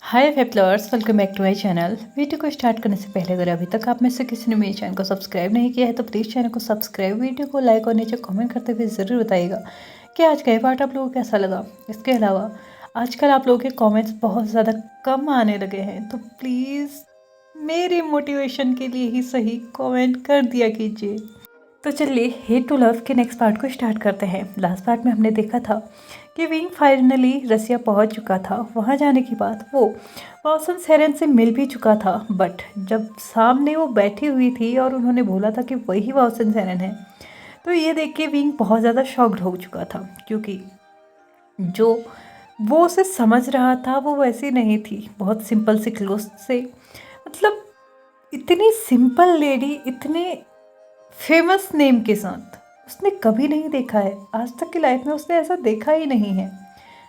हाय वेबलर्स, welcome back to my channel. Video को start करने से पहले अगर अभी तक आप में से किसी ने मेरे चैनल को सब्सक्राइब नहीं किया है तो प्लीज़ चैनल को सब्सक्राइब, वीडियो को लाइक और नीचे कमेंट करते हुए ज़रूर बताइएगा कि आज का ये पार्ट आप लोगों को कैसा लगा। इसके अलावा आजकल आप लोगों के कमेंट्स बहुत ज़्यादा कम आने लगे हैं, तो प्लीज़ मेरी मोटिवेशन के लिए ही सही कमेंट कर दिया कीजिए। तो चलिए हेट टू लव के नेक्स्ट पार्ट को स्टार्ट करते हैं। लास्ट पार्ट में हमने देखा था कि विंग फाइनली रसिया पहुंच चुका था। वहां जाने के बाद वो वासन सेरेन से मिल भी चुका था, बट जब सामने वो बैठी हुई थी और उन्होंने बोला था कि वही वासन सेरेन है, तो ये देख के विंग बहुत ज़्यादा शॉक्ड हो चुका था, क्योंकि जो वो उसे समझ रहा था वो वैसी नहीं थी। बहुत सिंपल सी क्लोज से, मतलब इतनी सिंपल लेडी इतने फेमस नेम के साथ उसने कभी नहीं देखा है। आज तक की लाइफ में उसने ऐसा देखा ही नहीं है।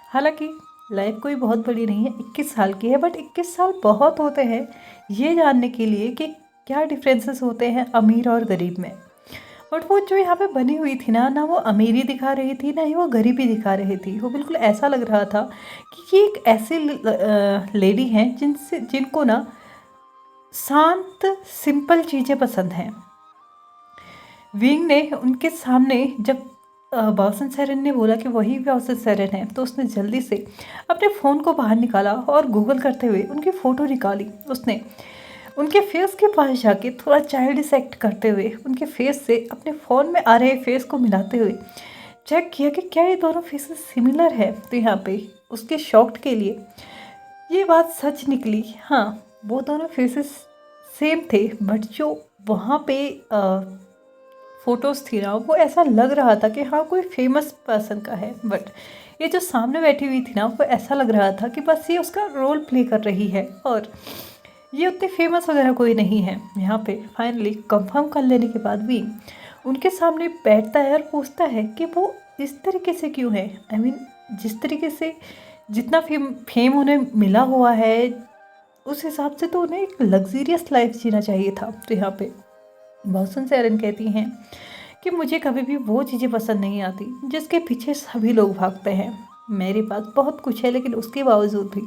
हालांकि लाइफ कोई बहुत बड़ी नहीं है, 21 साल की है, बट 21 साल बहुत होते हैं ये जानने के लिए कि क्या डिफरेंसेस होते हैं अमीर और गरीब में। बट वो जो यहाँ पे बनी हुई थी ना, ना वो अमीरी दिखा रही थी ना ही वो गरीबी दिखा रही थी। वो बिल्कुल ऐसा लग रहा था कि ये एक ऐसी लेडी हैं जिनको ना शांत सिंपल चीज़ें पसंद हैं। विंग ने उनके सामने जब वासन सेरेन ने बोला कि वही वासन सेरेन है, तो उसने जल्दी से अपने फ़ोन को बाहर निकाला और गूगल करते हुए उनकी फ़ोटो निकाली। उसने उनके फेस के पास जाके थोड़ा चाइल्डिश एक्ट करते हुए उनके फेस से अपने फ़ोन में आ रहे फेस को मिलाते हुए चेक किया कि क्या ये दोनों फेसेस सिमिलर है। तो यहाँ पे उसके शॉक्ड के लिए ये बात सच निकली। हाँ, वो दोनों फेसेस सेम थे, बट जो वहाँ पे फ़ोटोज़ थी ना, वो ऐसा लग रहा था कि हाँ कोई फेमस पर्सन का है। बट ये जो सामने बैठी हुई थी ना, वो ऐसा लग रहा था कि बस ये उसका रोल प्ले कर रही है और ये उतनी फेमस वगैरह कोई नहीं है। यहाँ पे फाइनली कंफर्म कर लेने के बाद भी उनके सामने बैठता है और पूछता है कि वो इस तरीके से क्यों है। आई मीन जिस तरीके से जितना फेम उन्हें मिला हुआ है, उस हिसाब से तो उन्हें एक लग्जरियस लाइफ जीना चाहिए था। तो यहाँ पे वासन सेरेन कहती हैं कि मुझे कभी भी वो चीज़ें पसंद नहीं आती जिसके पीछे सभी लोग भागते हैं। मेरे पास बहुत कुछ है, लेकिन उसके बावजूद भी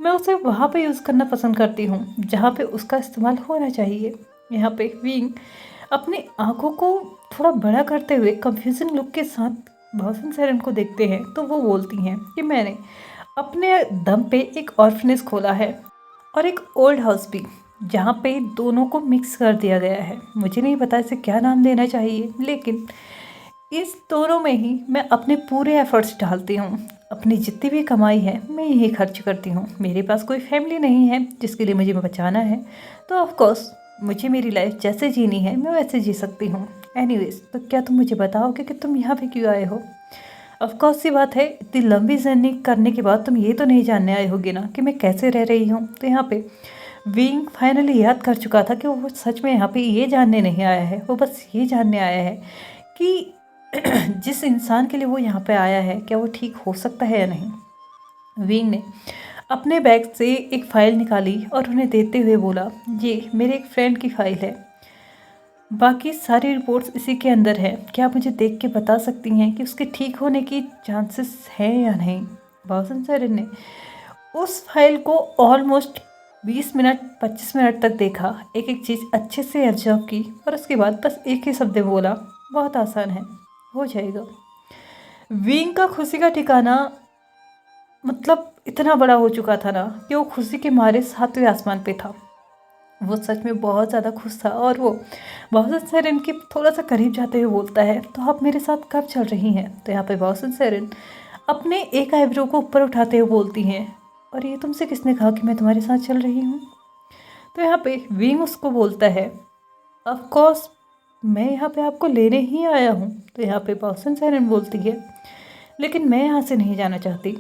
मैं उसे वहाँ पे यूज़ करना पसंद करती हूँ जहाँ पे उसका इस्तेमाल होना चाहिए। यहाँ पे विंग अपनी आंखों को थोड़ा बड़ा करते हुए कंफ्यूजन लुक के साथ वासन सेरेन को देखते हैं। तो वो बोलती हैं कि मैंने अपने दम पे एक ऑर्फनेज खोला है और एक ओल्ड हाउस भी, जहाँ पे दोनों को मिक्स कर दिया गया है। मुझे नहीं पता इसे क्या नाम देना चाहिए, लेकिन इस दोनों में ही मैं अपने पूरे एफर्ट्स डालती हूँ। अपनी जितनी भी कमाई है मैं यही खर्च करती हूँ। मेरे पास कोई फैमिली नहीं है जिसके लिए मुझे बचाना है, तो ऑफ कोर्स मुझे मेरी लाइफ जैसे जीनी है मैं वैसे जी सकती हूँ। एनीवेज, तो क्या तुम मुझे बताओगे कि तुम यहाँ पे क्यों आए हो? ऑफ कोर्स सी बात है, इतनी लंबी जर्नी करने के बाद तुम ये तो नहीं जानने आए होगे ना कि मैं कैसे रह रही हूँ। तो यहाँ पे विंग फाइनली याद कर चुका था कि वो सच में यहाँ पे ये जानने नहीं आया है, वो बस ये जानने आया है कि जिस इंसान के लिए वो यहाँ पे आया है क्या वो ठीक हो सकता है या नहीं। विंग ने अपने बैग से एक फ़ाइल निकाली और उन्हें देते हुए बोला, ये मेरे एक फ्रेंड की फ़ाइल है, बाकी सारी रिपोर्ट्स इसी के अंदर है। क्या आप मुझे देख के बता सकती हैं कि उसके ठीक होने की चांसेस हैं या नहीं? वासन सेरेन ने उस फाइल को ऑलमोस्ट 20 मिनट 25 मिनट तक देखा, एक एक चीज़ अच्छे से ऑब्जर्व की और उसके बाद बस एक ही शब्द में बोला, बहुत आसान है, हो जाएगा। विंग का खुशी का ठिकाना मतलब इतना बड़ा हो चुका था ना कि वो खुशी के मारे सातवें आसमान पे था। वो सच में बहुत ज़्यादा खुश था और वो वासन सेरेन के थोड़ा सा करीब जाते हुए बोलता है, तो आप मेरे साथ कब चल रही हैं? तो यहाँ पे वासन सेरेन अपने एक आईब्रो को ऊपर उठाते हुए बोलती हैं, और ये तुमसे किसने कहा कि मैं तुम्हारे साथ चल रही हूँ? तो यहाँ पे विंग उसको बोलता है, ऑफ कोर्स मैं यहाँ पे आपको लेने ही आया हूँ। तो यहाँ पे वासन सेरेन बोलती है, लेकिन मैं यहाँ से नहीं जाना चाहती।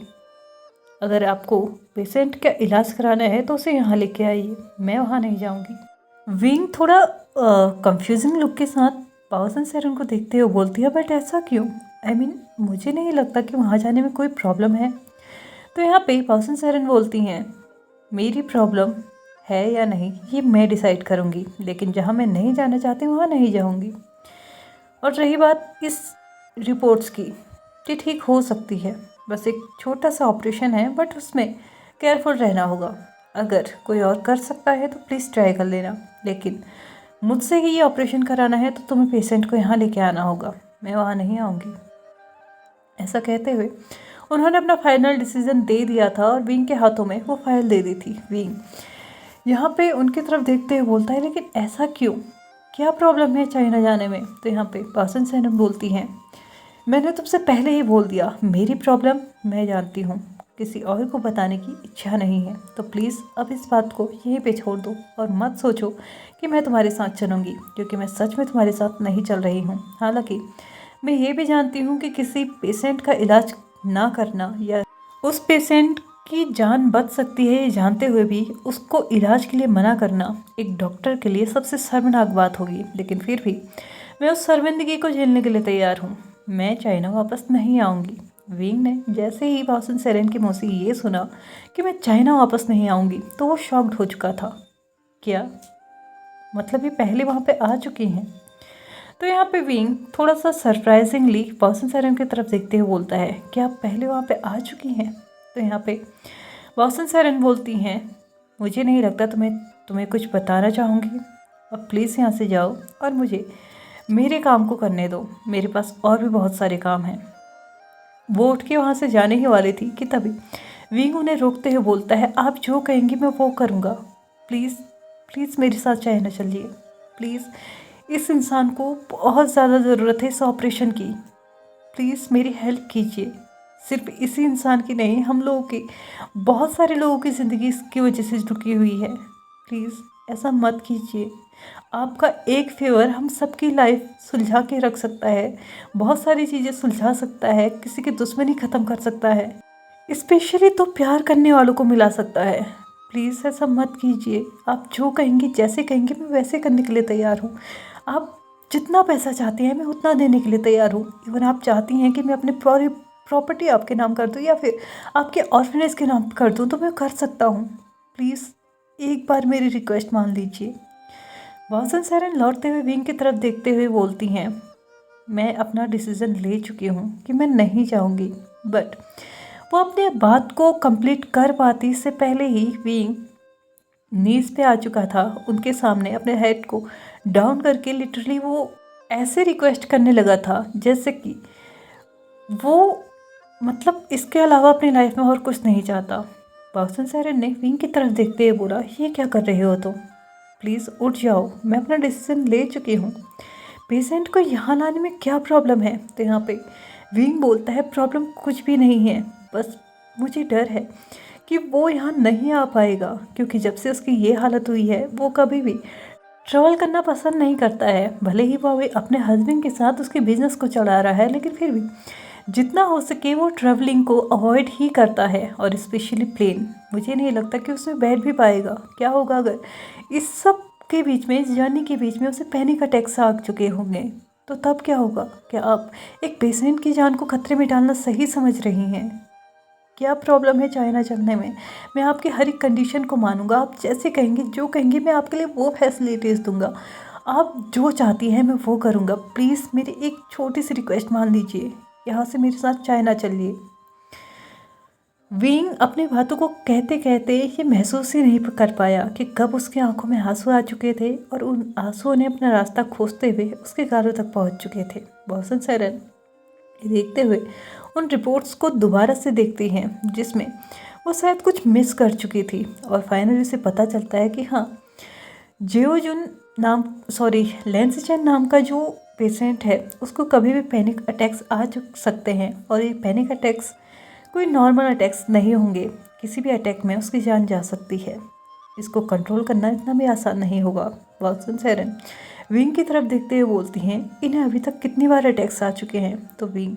अगर आपको पेशेंट का इलाज कराना है तो उसे यहाँ लेके आइए, मैं वहाँ नहीं जाऊँगी। विंग थोड़ा कंफ्यूजिंग लुक के साथ वासन सेरेन को देखते हुए बोलती है, बट ऐसा क्यों? आई मीन मुझे नहीं लगता कि वहाँ जाने में कोई प्रॉब्लम है। तो यहाँ पे वासन सेरेन बोलती हैं, मेरी प्रॉब्लम है या नहीं ये मैं डिसाइड करूँगी, लेकिन जहाँ मैं नहीं जाना चाहती वहाँ नहीं जाऊँगी। और रही बात इस रिपोर्ट्स की, ये ठीक हो सकती है, बस एक छोटा सा ऑपरेशन है, बट उसमें केयरफुल रहना होगा। अगर कोई और कर सकता है तो प्लीज़ ट्राई कर लेना, लेकिन मुझसे ही ये ऑपरेशन कराना है तो तुम्हें पेशेंट को यहाँ लेके आना होगा, मैं वहाँ नहीं आऊँगी। ऐसा कहते हुए उन्होंने अपना फाइनल डिसीजन दे दिया था और विंग के हाथों में वो फाइल दे दी थी। विंग यहाँ पे उनकी तरफ देखते हुए बोलता है, लेकिन ऐसा क्यों, क्या प्रॉब्लम है चाइना जाने में? तो यहाँ पे पासन सैनम बोलती हैं, मैंने तुमसे पहले ही बोल दिया, मेरी प्रॉब्लम मैं जानती हूँ, किसी और को बताने की इच्छा नहीं है। तो प्लीज़ अब इस बात को यहीं पे छोड़ दो और मत सोचो कि मैं तुम्हारे साथ चलूँगी, क्योंकि मैं सच में तुम्हारे साथ नहीं चल रही हूँ। हालांकि मैं ये भी जानती हूँ कि किसी पेशेंट का इलाज ना करना या उस पेशेंट की जान बच सकती है ये जानते हुए भी उसको इलाज के लिए मना करना एक डॉक्टर के लिए सबसे शर्मनाक बात होगी, लेकिन फिर भी मैं उस शर्मिंदगी को झेलने के लिए तैयार हूँ। मैं चाइना वापस नहीं आऊँगी। विंग ने जैसे ही पासन सेरेन की मौसी ये सुना कि मैं चाइना वापस नहीं आऊँगी तो वो शॉक्ड हो चुका था। क्या मतलब ये पहले वहाँ पे आ चुकी हैं? तो यहाँ पे विंग थोड़ा सा सरप्राइजिंगली पासन सेरेन की तरफ देखते हुए बोलता है, क्या आप पहले वहाँ पे आ चुकी हैं? तो यहाँ पे पासन सेरेन बोलती हैं, मुझे नहीं लगता तुम्हें कुछ बताना चाहूँगी। अब प्लीज़ यहाँ से जाओ और मुझे मेरे काम को करने दो, मेरे पास और भी बहुत सारे काम हैं। वो उठ के वहाँ से जाने ही वाली थी कि तभी विंग उन्हें रोकते हुए बोलता है, आप जो कहेंगी मैं वो करूँगा, प्लीज़ प्लीज़ मेरे साथ चाइना चलिए, प्लीज़ इस इंसान को बहुत ज़्यादा ज़रूरत है इस ऑपरेशन की, प्लीज़ मेरी हेल्प कीजिए। सिर्फ इसी इंसान की नहीं, हम लोगों की, बहुत सारे लोगों की ज़िंदगी इसकी वजह से रुकी हुई है, प्लीज़ ऐसा मत कीजिए। आपका एक फेवर हम सबकी लाइफ सुलझा के रख सकता है, बहुत सारी चीज़ें सुलझा सकता है, किसी की दुश्मनी ख़त्म कर सकता है, स्पेशली तो प्यार करने वालों को मिला सकता है। प्लीज़ ऐसा मत कीजिए। आप जो कहेंगे जैसे कहेंगे मैं वैसे करने के लिए तैयार हूँ। आप जितना पैसा चाहती हैं मैं उतना देने के लिए तैयार हूँ। इवन आप चाहती हैं कि मैं अपनी पूरी प्रॉपर्टी आपके नाम कर दूँ या फिर आपके ऑर्फनेज के नाम कर दूँ तो मैं कर सकता हूँ। प्लीज़ एक बार मेरी रिक्वेस्ट मान लीजिए। पासन सेरेन लौटते हुए विंग की तरफ देखते हुए बोलती हैं, मैं अपना डिसीज़न ले चुकी हूँ कि मैं नहीं जाऊँगी। बट वो अपने बात को कंप्लीट कर पाती इससे पहले ही विंग नीज़ पे आ चुका था उनके सामने, अपने हेड को डाउन करके लिटरली वो ऐसे रिक्वेस्ट करने लगा था जैसे कि वो मतलब इसके अलावा अपनी लाइफ में और कुछ नहीं चाहता। पासन सेरेन ने विंग की तरफ देखते हुए बोला, ये क्या कर रहे हो तुम? प्लीज़ उठ जाओ, मैं अपना डिसीजन ले चुकी हूँ। पेशेंट को यहाँ लाने में क्या प्रॉब्लम है? तो यहाँ पे विंग बोलता है, प्रॉब्लम कुछ भी नहीं है, बस मुझे डर है कि वो यहाँ नहीं आ पाएगा, क्योंकि जब से उसकी ये हालत हुई है वो कभी भी ट्रैवल करना पसंद नहीं करता है। भले ही वो अपने हस्बैंड के साथ उसके बिजनेस को चला रहा है, लेकिन फिर भी जितना हो सके वो ट्रैवलिंग को अवॉइड ही करता है, और स्पेशली प्लेन। मुझे नहीं लगता कि उसमें बैठ भी पाएगा। क्या होगा अगर इस सब के बीच में, इस जर्नी के बीच में उसे पैनिक अटैक्स आ चुके होंगे, तो तब क्या होगा? क्या आप एक पेशेंट की जान को खतरे में डालना सही समझ रही हैं? क्या प्रॉब्लम है चाइना चलने में? मैं आपकी हर एक कंडीशन को मानूंगा, आप जैसे कहेंगे, जो कहेंगे मैं आपके लिए वो फैसिलिटीज़ दूंगा, आप जो चाहती हैं मैं वो करूंगा। प्लीज़ मेरी एक छोटी सी रिक्वेस्ट मान लीजिए, यहाँ से मेरे साथ चाइना चलिए। विंग अपनी बातों को कहते कहते ये महसूस ही नहीं कर पाया कि कब उसकी आंखों में आंसू आ चुके थे और उन आंसुओं ने अपना रास्ता खोजते हुए उसके गालों तक पहुंच चुके थे। पासन सेरेन देखते हुए उन रिपोर्ट्स को दोबारा से देखती हैं जिसमें वो शायद कुछ मिस कर चुकी थी, और फाइनली उसे पता चलता है कि हाँ, लेंसिचन नाम का जो पेशेंट है उसको कभी भी पैनिक अटैक्स आ सकते हैं, और ये पैनिक अटैक्स कोई नॉर्मल अटैक्स नहीं होंगे, किसी भी अटैक में उसकी जान जा सकती है। इसको कंट्रोल करना इतना भी आसान नहीं होगा। पासन सेरेन विंग की तरफ देखते हुए बोलती हैं, इन्हें अभी तक कितनी बार अटैक्स आ चुके हैं? तो विंग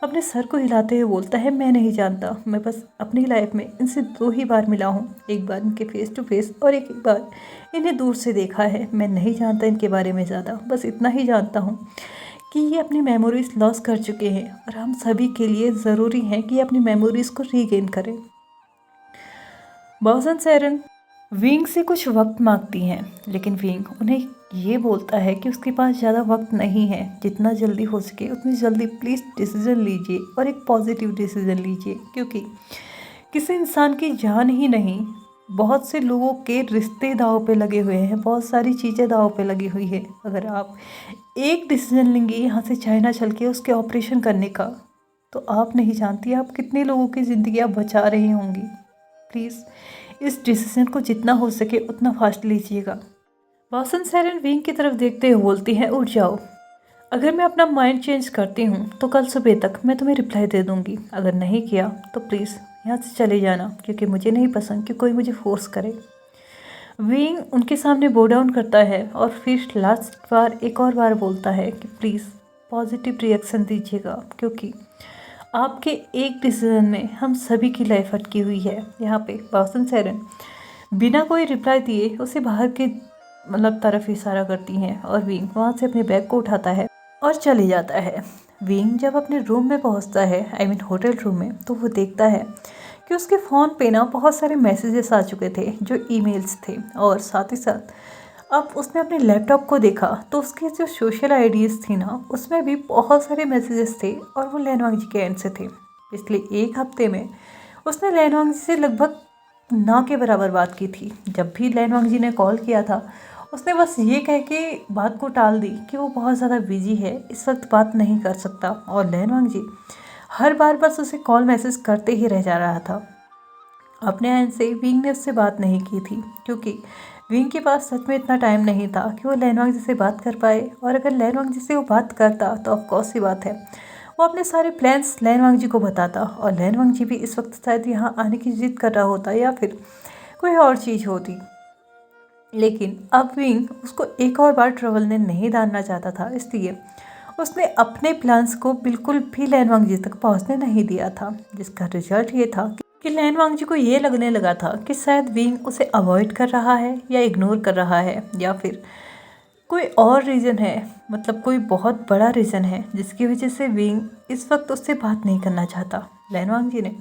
अपने सर को हिलाते हुए बोलता है, मैं नहीं जानता, मैं बस अपनी लाइफ में इनसे 2 ही बार मिला हूँ, एक बार इनके फेस टू फेस और एक बार इन्हें दूर से देखा है। मैं नहीं जानता इनके बारे में ज़्यादा, बस इतना ही जानता हूँ कि ये अपनी मेमोरीज लॉस कर चुके हैं और हम सभी के लिए ज़रूरी है कि अपनी मेमोरीज को रीगेन करें। पासन सेरेन विंग से कुछ वक्त मांगती हैं, लेकिन विंग उन्हें ये बोलता है कि उसके पास ज़्यादा वक्त नहीं है, जितना जल्दी हो सके उतनी जल्दी प्लीज़ डिसीज़न लीजिए और एक पॉजिटिव डिसीज़न लीजिए, क्योंकि किसी इंसान की जान ही नहीं, बहुत से लोगों के रिश्ते दांव पे लगे हुए हैं, बहुत सारी चीज़ें दांव पे लगी हुई है। अगर आप एक डिसीजन लेंगे यहाँ से चाइना चल के उसके ऑपरेशन करने का, तो आप नहीं जानती आप कितने लोगों की ज़िंदगी आप बचा रही होंगी। प्लीज़ इस डिसीजन को जितना हो सके उतना फास्ट लीजिएगा। वासन सेरन विंग की तरफ देखते हुए बोलती हैं, उठ जाओ। अगर मैं अपना माइंड चेंज करती हूँ तो कल सुबह तक मैं तुम्हें रिप्लाई दे दूँगी। अगर नहीं किया तो प्लीज़ यहाँ से चले जाना, क्योंकि मुझे नहीं पसंद कि कोई मुझे फोर्स करे। विंग उनके सामने बो डाउन करता है और फिर लास्ट बार एक और बार बोलता है कि प्लीज़ पॉजिटिव रिएक्शन दीजिएगा, क्योंकि आपके एक डिसीजन में हम सभी की लाइफ अटकी हुई है। यहाँ पे वासन सेरन बिना कोई रिप्लाई दिए उसे बाहर के तरफ इशारा करती हैं और विंग वहाँ से अपने बैग को उठाता है और चले जाता है। विंग जब अपने रूम में पहुँचता है, आई मीन होटल रूम में, तो वो देखता है कि उसके फ़ोन पे ना बहुत सारे मैसेजेस आ चुके थे जो ईमेल्स थे, और साथ ही साथ अब उसने अपने लैपटॉप को देखा तो उसकी जो सोशल आईडीज़ थी ना उसमें भी बहुत सारे मैसेजेस थे और वो लैनवांग जी के एंड से थे। पिछले एक हफ्ते में उसने लैनवांग जी से लगभग ना के बराबर बात की थी। जब भी लैनवांग जी ने कॉल किया था उसने बस ये कह के बात को टाल दी कि वो बहुत ज़्यादा बिजी है, इस वक्त बात नहीं कर सकता, और लैनवांग जी हर बार बस उसे कॉल मैसेज करते ही रह जा रहा था। अपने एंड से विंग ने उससे बात नहीं की थी, क्योंकि विंग के पास सच में इतना टाइम नहीं था कि वो लैनवांग जी से बात कर पाए, और अगर लैनवांग जी से वो बात करता तो ऑफकोर्स सी बात है वो अपने सारे प्लान्स लैनवांग जी को बताता, और लैनवांग जी भी इस वक्त शायद यहाँ आने की जिद कर रहा होता या फिर कोई और चीज़ होती। लेकिन अब विंग उसको एक और बार ट्रबल में नहीं डालना चाहता था, इसलिए उसने अपने प्लान्स को बिल्कुल भी लैनवांग जी तक पहुंचने नहीं दिया था, जिसका रिजल्ट ये था कि लैनवांग जी को ये लगने लगा था कि शायद विंग उसे अवॉइड कर रहा है या इग्नोर कर रहा है, या फिर कोई और रीज़न है, कोई बहुत बड़ा रीज़न है जिसकी वजह से विंग इस वक्त उससे बात नहीं करना चाहता। लैनवांग जी ने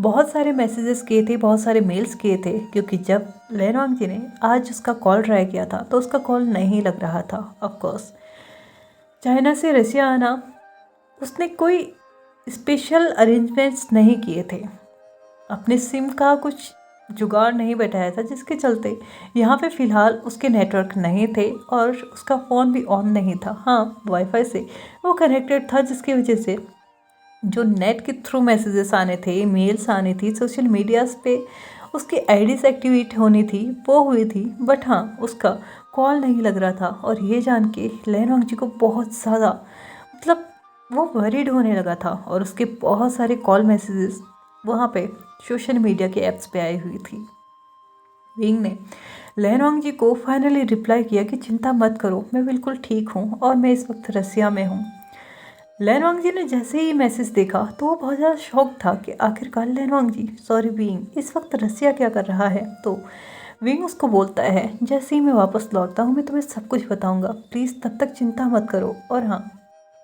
बहुत सारे मैसेजेस किए थे, बहुत सारे मेल्स किए थे, क्योंकि जब लैनवांग जी ने आज उसका कॉल ट्राई किया था तो उसका कॉल नहीं लग रहा था। ऑफकोर्स चाइना से रसिया आना, उसने कोई स्पेशल अरेंजमेंट्स नहीं किए थे, अपने सिम का कुछ जुगाड़ नहीं बैठाया था, जिसके चलते यहाँ पे फ़िलहाल उसके नेटवर्क नहीं थे और उसका फ़ोन भी ऑन नहीं था। हाँ, वाईफाई से वो कनेक्टेड था, जिसकी वजह से जो नेट के थ्रू मैसेजेस आने थे, मेल्स आनी थी, सोशल मीडियाज़ पे उसकी आईडीज़ एक्टिवेट होनी थी, वो हुई थी, बट हाँ उसका कॉल नहीं लग रहा था। और ये जान के लैनवांग जी को बहुत ज़्यादा वो वरीड होने लगा था, और उसके बहुत सारे कॉल मैसेजेस वहाँ पे सोशल मीडिया के ऐप्स पे आई हुई थी। विंग ने लैनवांग जी को फाइनली रिप्लाई किया कि चिंता मत करो, मैं बिल्कुल ठीक हूँ और मैं इस वक्त रसिया में हूँ। लैनवांग जी ने जैसे ही मैसेज देखा तो वो बहुत ज़्यादा शॉक था कि आखिरकार लैनवांग जी विंग इस वक्त रसिया क्या कर रहा है। तो विंग उसको बोलता है, जैसे ही मैं वापस लौटता हूँ मैं तुम्हें सब कुछ बताऊँगा, प्लीज़ तब तक चिंता मत करो, और हाँ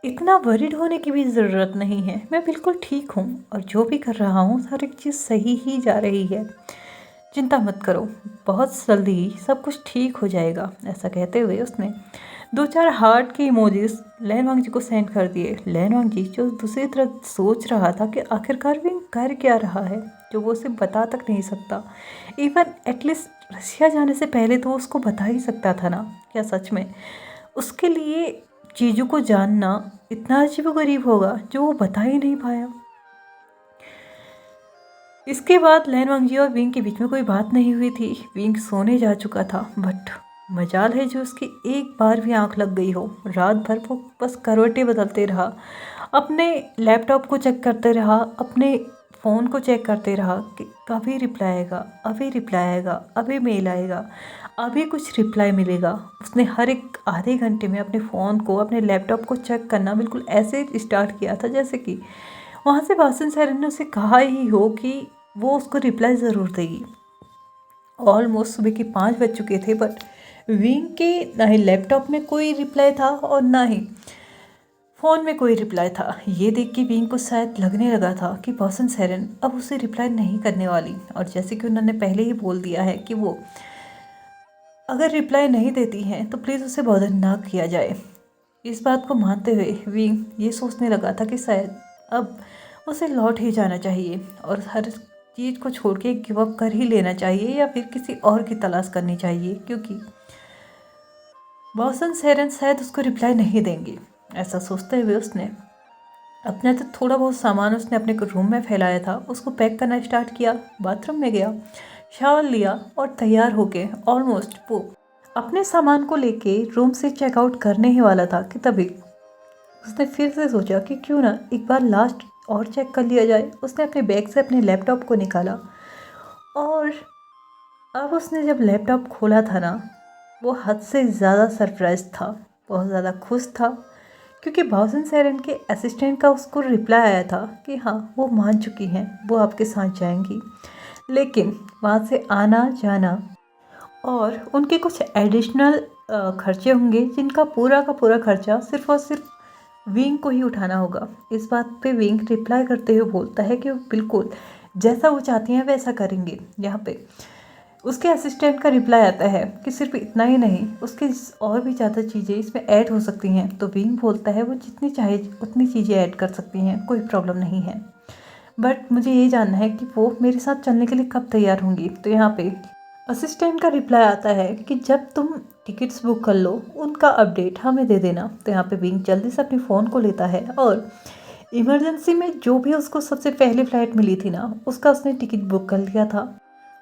इतना वरीड होने की भी ज़रूरत नहीं है, मैं बिल्कुल ठीक हूँ और जो भी कर रहा हूँ हर एक चीज़ सही ही जा रही है, चिंता मत करो, बहुत जल्दी ही सब कुछ ठीक हो जाएगा। ऐसा कहते हुए उसने 2-4 हार्ट के इमोजीज लैनवांग जी को सेंड कर दिए। लैनवांग जी जो दूसरी तरफ सोच रहा था कि आखिरकार विंग कर क्या रहा है जो वो उसे बता तक नहीं सकता। इवन एटलीस्ट रशिया जाने से पहले तो उसको बता ही सकता था ना। क्या सच में उसके लिए चीज़ों को जानना इतना अजीबोगरीब होगा जो वो बता ही नहीं पाया। इसके बाद लैनवांग जी और विंग के बीच में कोई बात नहीं हुई थी। विंग सोने जा चुका था, बट मजाल है जो उसकी एक बार भी आंख लग गई हो। रात भर वो बस करवटें बदलते रहा, अपने लैपटॉप को चेक करते रहा, अपने फ़ोन को चेक करते रहा कि कभी रिप्लाई आएगा, अभी रिप्लाई आएगा, अभी मेल आएगा, अभी कुछ रिप्लाई मिलेगा। उसने हर एक आधे घंटे में अपने फ़ोन को, अपने लैपटॉप को चेक करना बिल्कुल ऐसे स्टार्ट किया था जैसे कि वहाँ से वासन सेरन ने उसे कहा ही हो कि वो उसको रिप्लाई ज़रूर देगी। ऑलमोस्ट सुबह के 5 बज चुके थे, बट विंग के ना ही लैपटॉप में कोई रिप्लाई था और ना ही फ़ोन में कोई रिप्लाई था। ये देख के विंग को शायद लगने लगा था कि वासन सेरन अब उसे रिप्लाई नहीं करने वाली, और जैसे कि उन्होंने पहले ही बोल दिया है कि वो अगर रिप्लाई नहीं देती हैं तो प्लीज़ उसे बॉदर ना किया जाए। इस बात को मानते हुए विंग ये सोचने लगा था कि शायद अब उसे लौट ही जाना चाहिए और हर चीज़ को छोड़ के गिव अप कर ही लेना चाहिए या फिर किसी और की तलाश करनी चाहिए, क्योंकि बॉसन सेरन शायद उसको रिप्लाई नहीं देंगे। ऐसा सोचते हुए उसने अपना तो थोड़ा बहुत सामान उसने अपने रूम में फैलाया था उसको पैक करना स्टार्ट किया। बाथरूम में गया, शावर लिया और तैयार होके ऑलमोस्ट वो अपने सामान को लेके रूम से चेकआउट करने ही वाला था कि तभी उसने फिर से सोचा कि क्यों ना एक बार लास्ट और चेक कर लिया जाए। उसने अपने बैग से अपने लैपटॉप को निकाला और अब उसने जब लैपटॉप खोला था ना, वो हद से ज़्यादा सरप्राइज था, बहुत ज़्यादा खुश था, क्योंकि बॉसन सेरन के असिस्टेंट का उसको रिप्लाई आया था कि हाँ वो मान चुकी हैं, वो आपके साथ जाएंगी, लेकिन वहाँ से आना जाना और उनके कुछ एडिशनल खर्चे होंगे जिनका पूरा का पूरा खर्चा सिर्फ और सिर्फ विंग को ही उठाना होगा। इस बात पे विंग रिप्लाई करते हुए बोलता है कि वो बिल्कुल जैसा वो चाहती हैं वैसा करेंगे। यहाँ पे उसके असिस्टेंट का रिप्लाई आता है कि सिर्फ इतना ही नहीं, उसके और भी ज़्यादा चीज़ें इसमें ऐड हो सकती हैं। तो विंग बोलता है वो जितनी चाहे उतनी चीज़ें ऐड कर सकती हैं, कोई प्रॉब्लम नहीं है, बट मुझे ये जानना है कि वो मेरे साथ चलने के लिए कब तैयार होंगी। तो यहाँ पे असिस्टेंट का रिप्लाई आता है कि जब तुम टिकट्स बुक कर लो उनका अपडेट हमें दे देना। तो यहाँ पे विंग जल्दी से अपने फ़ोन को लेता है और इमरजेंसी में जो भी उसको सबसे पहली फ़्लाइट मिली थी ना, उसका उसने टिकट बुक कर लिया था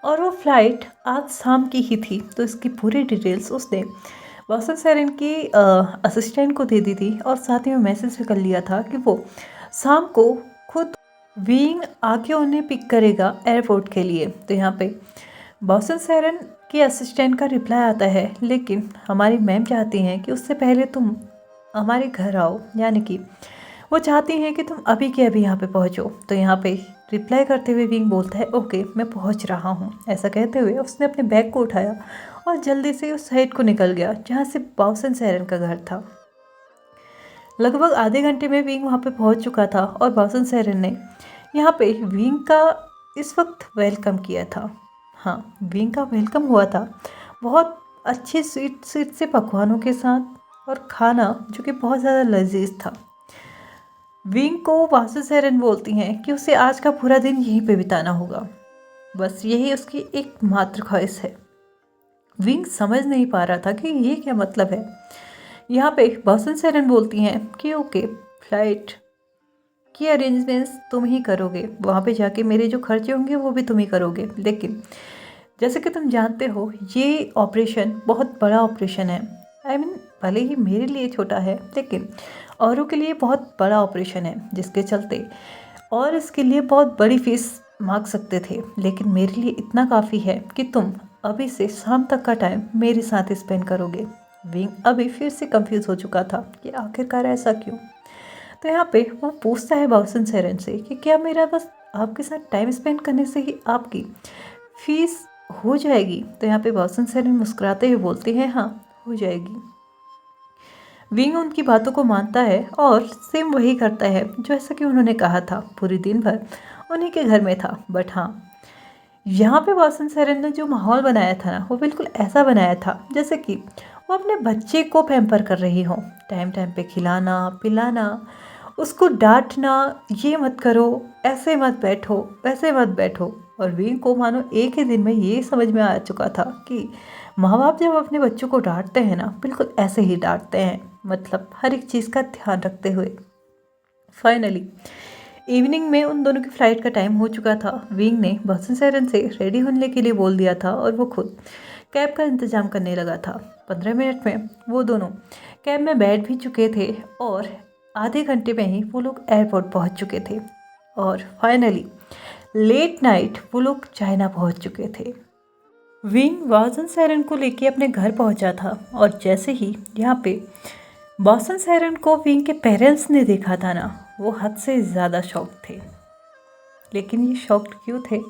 और वो फ़्लाइट आज शाम की ही थी। तो इसकी पूरी डिटेल्स उसने बॉसन सेरन की असिस्टेंट को दे दी थी और साथ ही में मैसेज भी कर लिया था कि वो शाम को खुद विंग आके उन्हें पिक करेगा एयरपोर्ट के लिए। तो यहाँ पे बॉसन सेरन के असिस्टेंट का रिप्लाई आता है, लेकिन हमारी मैम चाहती हैं कि उससे पहले तुम हमारे घर आओ, यानी कि वो चाहती हैं कि तुम अभी के अभी यहाँ पे पहुँचो। तो यहाँ पे रिप्लाई करते हुए विंग बोलता है ओके मैं पहुँच रहा हूँ। ऐसा कहते हुए उसने अपने बैग को उठाया और जल्दी से उस साइड को निकल गया जहाँ से बॉसन सेरन का घर था। लगभग आधे घंटे में विंग वहाँ पे पहुँच चुका था और बॉसन सेरन ने यहाँ पे विंग का इस वक्त वेलकम किया था। हाँ, विंग का वेलकम हुआ था बहुत अच्छे स्वीट स्वीट से पकवानों के साथ और खाना जो कि बहुत ज़्यादा लजीज था। विंग को बॉसन सेरन बोलती हैं कि उसे आज का पूरा दिन यहीं पे बिताना होगा, बस यही उसकी एक मात्र ख्वाहिश है। विंग समझ नहीं पा रहा था कि ये क्या मतलब है। यहाँ पे बॉसन सेरन बोलती हैं कि ओके फ्लाइट की अरेंजमेंट्स तुम ही करोगे, वहाँ पे जाके मेरे जो खर्चे होंगे वो भी तुम ही करोगे, लेकिन जैसे कि तुम जानते हो ये ऑपरेशन बहुत बड़ा ऑपरेशन है। आई मीन भले ही मेरे लिए छोटा है लेकिन औरों के लिए बहुत बड़ा ऑपरेशन है, जिसके चलते और इसके लिए बहुत बड़ी फीस मांग सकते थे, लेकिन मेरे लिए इतना काफ़ी है कि तुम अभी से शाम तक का टाइम मेरे साथ स्पेंड करोगे। विंग अभी फिर से कंफ्यूज हो चुका था कि आखिरकार ऐसा क्यों। तो यहाँ पे वो पूछता है बॉसन सेरन से कि क्या मेरा बस आपके साथ टाइम स्पेंड करने से ही आपकी फीस हो जाएगी। तो यहाँ पे बॉसन सेरन मुस्कुराते हुए बोलते हैं हाँ हो जाएगी। विंग उनकी बातों को मानता है और सेम वही करता है जो ऐसा कि उन्होंने कहा था। पूरी दिन भर उन्हीं के घर में था, बट हाँ यहाँ पे बॉसन सेरन ने जो माहौल बनाया था ना, वो बिल्कुल ऐसा बनाया था जैसे कि वो अपने बच्चे को पैम्पर कर रही हो, टाइम टाइम पे खिलाना पिलाना, उसको डांटना, ये मत करो, ऐसे मत बैठो, वैसे मत बैठो। और विंग को मानो एक ही दिन में ये समझ में आ चुका था कि माँ बाप जब अपने बच्चों को डांटते हैं ना, बिल्कुल ऐसे ही डांटते हैं, मतलब हर एक चीज़ का ध्यान रखते हुए। फाइनली इवनिंग में उन दोनों की फ़्लाइट का टाइम हो चुका था। विंग ने बॉसन सेरन से रेडी होने के लिए बोल दिया था और वो खुद कैब का इंतज़ाम करने लगा था। 15 मिनट में वो दोनों कैब में बैठ भी चुके थे और आधे घंटे में ही वो लोग एयरपोर्ट पहुंच चुके थे और फाइनली लेट नाइट वो लोग चाइना पहुंच चुके थे। विंग बॉसन सेरन को लेके अपने घर पहुंचा था और जैसे ही यहाँ पे बॉसन सेरन को विंग के पेरेंट्स ने देखा था ना, वो हद से ज़्यादा शॉक थे। लेकिन ये शॉक्ड क्यों थे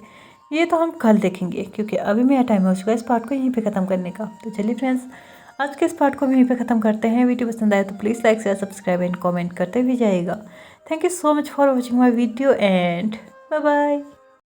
ये तो हम कल देखेंगे, क्योंकि अभी मेरा टाइम हो चुका है इस पार्ट को यहीं पे ख़त्म करने का। तो चलिए फ्रेंड्स, आज के इस पार्ट को हम यहीं पे ख़त्म करते हैं। वीडियो पसंद आए तो please like share subscribe and comment करते भी जाइएगा। Thank you so much for watching my video and bye bye.